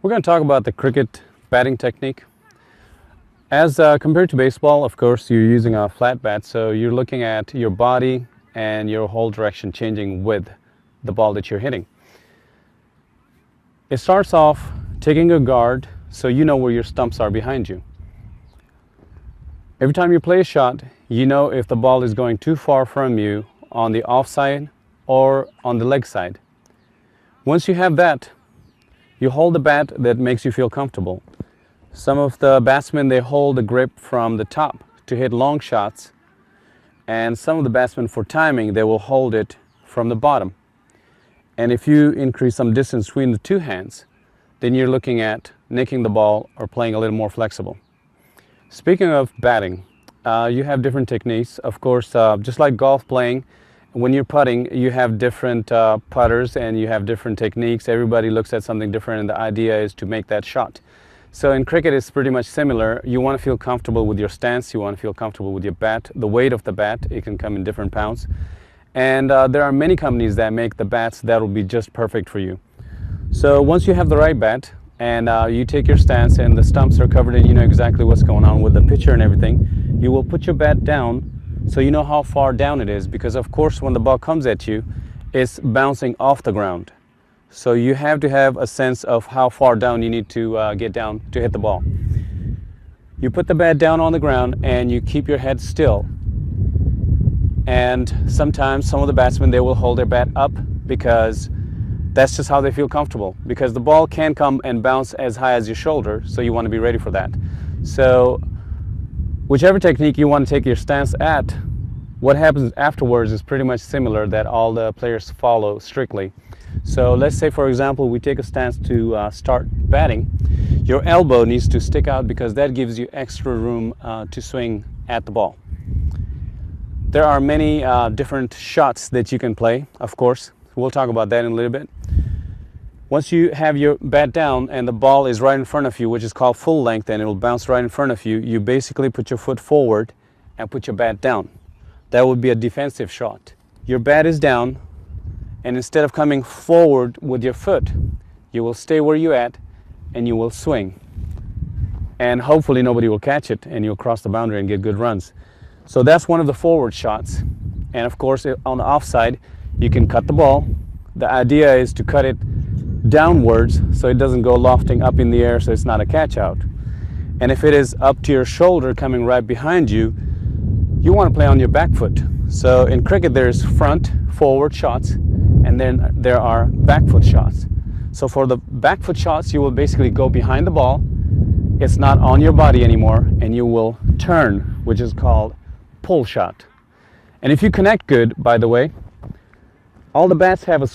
We're going to talk about the cricket batting technique. As compared to baseball, of course, you're using a flat bat, so you're looking at your body and your whole direction changing with the ball that you're hitting. It starts off taking a guard so you know where your stumps are behind you. Every time you play a shot, you know if the ball is going too far from you on the offside or on the leg side. Once you have that, you hold the bat that makes you feel comfortable. Some of the batsmen, they hold the grip from the top to hit long shots, and some of the batsmen, for timing, they will hold it from the bottom. And if you increase some distance between the two hands, then you're looking at nicking the ball or playing a little more flexible. Speaking of batting, you have different techniques. Of course, just like golf playing, when you're putting, you have different putters and you have different techniques. Everybody looks at something different, and the idea is to make that shot. So in cricket, it's pretty much similar. You want to feel comfortable with your stance. You want to feel comfortable with your bat. The weight of the bat, it can come in different pounds. And there are many companies that make the bats that will be just perfect for you. So once you have the right bat and you take your stance and the stumps are covered and you know exactly what's going on with the pitcher and everything, you will put your bat down so you know how far down it is, because of course when the ball comes at you, it's bouncing off the ground. So you have to have a sense of how far down you need to get down to hit the ball. You put the bat down on the ground and you keep your head still. And sometimes some of the batsmen, they will hold their bat up because that's just how they feel comfortable, because the ball can come and bounce as high as your shoulder, so you want to be ready for that. So whichever technique you want to take your stance at, what happens afterwards is pretty much similar, that all the players follow strictly. So let's say, for example, we take a stance to start batting. Your elbow needs to stick out because that gives you extra room to swing at the ball. There are many different shots that you can play, of course. We'll talk about that in a little bit. Once you have your bat down and the ball is right in front of you, which is called full length, and it will bounce right in front of you, you basically put your foot forward and put your bat down. That would be a defensive shot. Your bat is down, and instead of coming forward with your foot, you will stay where you're at and you will swing. And hopefully nobody will catch it and you'll cross the boundary and get good runs. So that's one of the forward shots. And of course, on the offside, you can cut the ball. The idea is to cut it downwards so it doesn't go lofting up in the air, so it's not a catch out. And if it is up to your shoulder coming right behind you, you want to play on your back foot. So in cricket, there's front, forward shots, and then there are back foot shots. So for the back foot shots, you will basically go behind the ball. It's not on your body anymore, and you will turn, which is called pull shot. And if you connect good, by the way, all the bats have a